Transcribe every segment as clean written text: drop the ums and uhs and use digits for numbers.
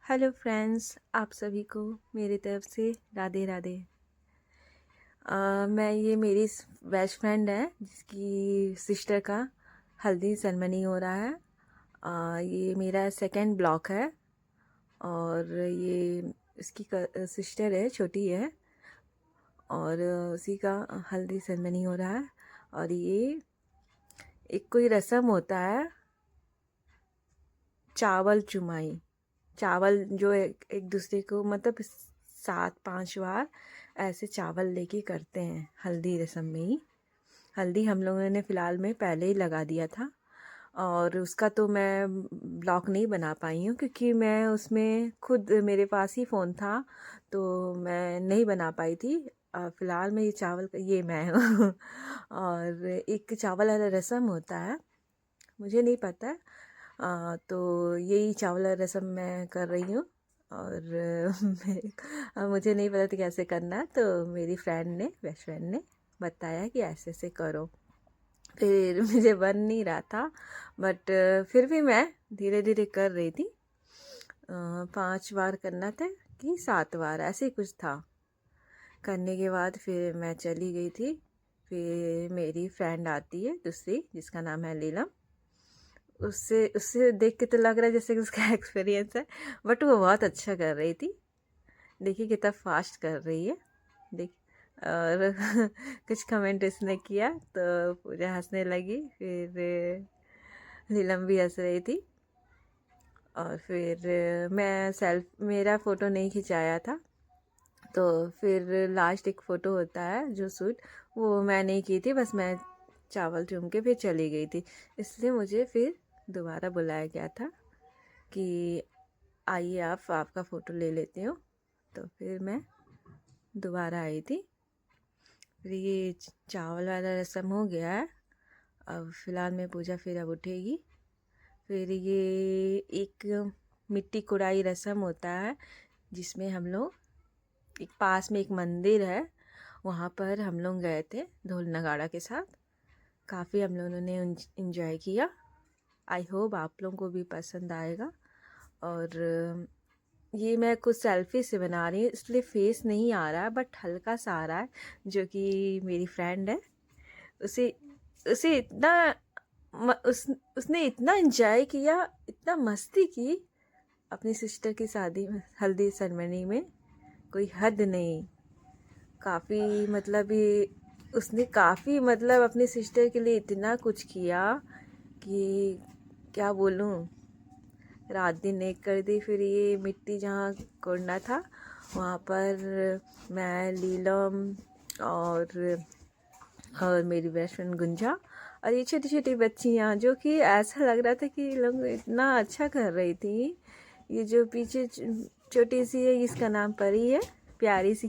Hello friends, आप सभी को मेरी तरफ से राधे राधे। ये मेरी बेस्ट फ्रेंड है जिसकी सिस्टर का हल्दी सेरेमनी हो रहा है। ये मेरा सेकंड ब्लॉक है और ये इसकी सिस्टर है, छोटी है और उसी का हल्दी सेरेमनी हो रहा है। और ये एक कोई रस्म होता है, चावल चुमाई। चावल जो एक दूसरे को मतलब 7-5 बार ऐसे चावल लेके करते हैं हल्दी रस्म में ही। हल्दी हम लोगों ने फ़िलहाल में पहले ही लगा दिया था और उसका तो मैं ब्लॉग नहीं बना पाई हूँ क्योंकि मैं उसमें खुद मेरे पास ही फ़ोन था तो मैं नहीं बना पाई थी। फ़िलहाल में ये चावल ये मैं हूँ और एक चावल वाला रस्म होता है, मुझे नहीं पता है। तो यही चावल रसम मैं कर रही हूँ और मुझे नहीं पता था कैसे करना है, तो मेरी बेस्ट फ्रेंड ने बताया कि ऐसे ऐसे करो। फिर मुझे बन नहीं रहा था बट फिर भी मैं धीरे धीरे कर रही थी। 5 बार करना था कि 7 बार ऐसे ही कुछ था। करने के बाद फिर मैं चली गई थी। फिर मेरी फ्रेंड आती है दूसरी, जिसका नाम है लीलम। उससे उससे देख के तो लग रहा है जैसे कि उसका एक्सपीरियंस है, बट वो बहुत अच्छा कर रही थी। देखिए कितना फास्ट कर रही है, देख। और कुछ कमेंट इसने किया तो पूजा हंसने लगी, फिर नीलम भी हंस रही थी। और फिर मैं मेरा फ़ोटो नहीं खिंचाया था, तो फिर लास्ट एक फ़ोटो होता है जो शूट, वो मैं नहीं की थी, बस मैं चावल चूम के फिर चली गई थी। इसलिए मुझे फिर दोबारा बुलाया गया था कि आइए आपका फ़ोटो ले लेती हूँ। तो फिर मैं दोबारा आई थी। फिर ये चावल वाला रस्म हो गया है। अब फ़िलहाल में पूजा फिर अब उठेगी। फिर ये एक मिट्टी कुड़ाई रस्म होता है जिसमें हम लोग एक पास में एक मंदिर है, वहाँ पर हम लोग गए थे ढोल नगाड़ा के साथ। काफ़ी हम लोगों ने इंजॉय किया। आई होप आप लोगों को भी पसंद आएगा। और ये मैं कुछ सेल्फी से बना रही हूँ इसलिए फेस नहीं आ रहा है, बट हल्का सा आ रहा है, जो कि मेरी फ्रेंड है। उसे उसे इतना उसने इतना एंजॉय किया, इतना मस्ती की अपनी सिस्टर की शादी में, हल्दी सेरेमनी में, कोई हद नहीं। काफ़ी मतलब ये उसने काफ़ी मतलब अपनी सिस्टर के लिए इतना कुछ किया कि क्या बोलूँ, रात दिन एक कर दी। फिर ये मिट्टी जहाँ कोड़ना था वहाँ पर मैं, लीलम और मेरी बेस्ट फ्रेंड गुंजा और ये छोटी छोटी बच्चियाँ, जो कि ऐसा लग रहा था कि ये लोग इतना अच्छा कर रही थी। ये जो पीछे छोटी सी है, इसका नाम परी है, प्यारी सी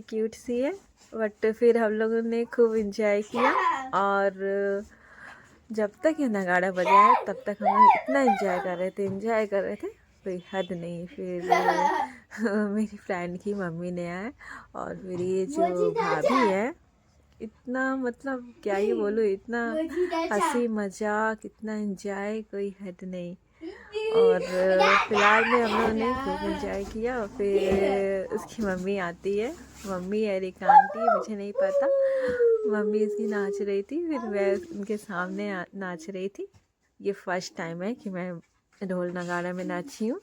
क्यूट सी है। बट फिर हम लोगों ने खूब इंजॉय किया और जब तक ये नगाड़ा बजा है तब तक हम लोग इतना इंजॉय कर रहे थे, कोई हद नहीं। फिर मेरी फ्रेंड की मम्मी ने आए और फिर ये जो भाभी है, इतना मतलब क्या ही बोलूँ, इतना हंसी मजाक, इतना इंजॉय, कोई हद नहीं। और फिलहाल में हम लोगों ने खूब इंजॉय किया। और फिर उसकी मम्मी आती है, मम्मी है एक आंटी, मुझे नहीं पता। मम्मी इसकी नाच रही थी, फिर मैं उनके सामने नाच रही थी। ये फर्स्ट टाइम है कि मैं ढोल नगाड़ा में नाची हूँ।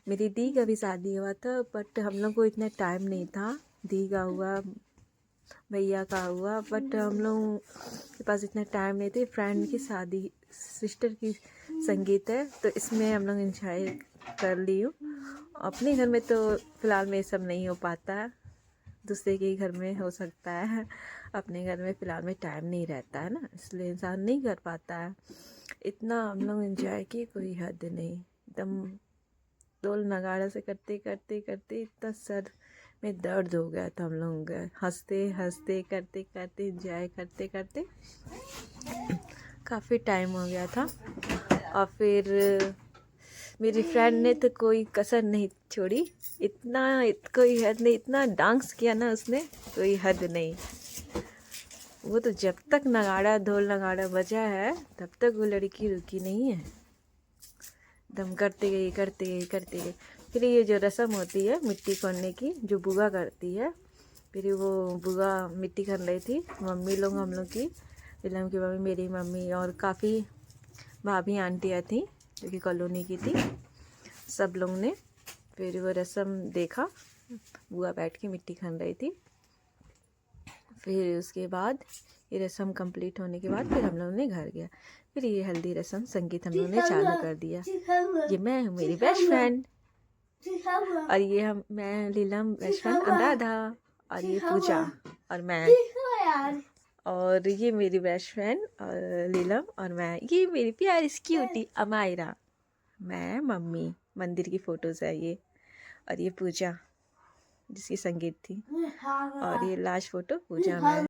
मेरी दी का भी शादी हुआ था बट हम लोग को इतना टाइम नहीं था। दी का हुआ, भैया का हुआ, बट हम लोग के पास इतना टाइम नहीं थी। फ्रेंड की शादी, सिस्टर की संगीत है, तो इसमें हम लोग इंजॉय कर ली हूँ। अपने घर में तो फ़िलहाल में ये सब नहीं हो पाता है, दूसरे के घर में हो सकता है। अपने घर में फ़िलहाल में टाइम नहीं रहता है ना, इसलिए इंसान नहीं कर पाता है। इतना हम लोग इंजॉय किए, कोई हद नहीं। एकदम ढोल नगाड़ा से करते करते करते इतना सर में दर्द हो गया था। हम लोग हंसते हंसते करते करते इंजॉय करते करते काफ़ी टाइम हो गया था। और फिर मेरी फ्रेंड ने तो कोई कसर नहीं छोड़ी, कोई हद नहीं, इतना डांस किया ना उसने, कोई हद नहीं। वो तो जब तक ढोल नगाड़ा बजा है तब तक वो लड़की रुकी नहीं है। एकदम करते गई। फिर ये जो रस्म होती है मिट्टी खोदने की, जो बुआ करती है, फिर वो बुआ मिट्टी खन रही थी। मम्मी लोग, हम लोग की, नीलम की मम्मी, मेरी मम्मी और काफ़ी भाभी आंटियाँ थी जो कि कॉलोनी की थी। सब लोग ने फिर वो रस्म देखा, बुआ बैठ के मिट्टी खन रही थी। फिर उसके बाद ये रस्म कंप्लीट होने के बाद फिर हम लोगों ने घर गया। फिर ये हल्दी रस्म संगीत हम लोगों ने चालू कर दिया। ये मैं हूँ, मेरी बेस्ट फ्रेंड, और ये मैं लीलम, बेस्ट फ्रेंड अनुराधा, और ये पूजा, और मैं, और ये मेरी बेस्ट फ्रेंड और लीलम, और मैं, ये मेरी प्यारी क्यूटी अमायरा, मैं मम्मी, मंदिर की फ़ोटोज़ है ये, और ये पूजा जिसकी संगीत थी, और ये लास्ट फ़ोटो पूजा में।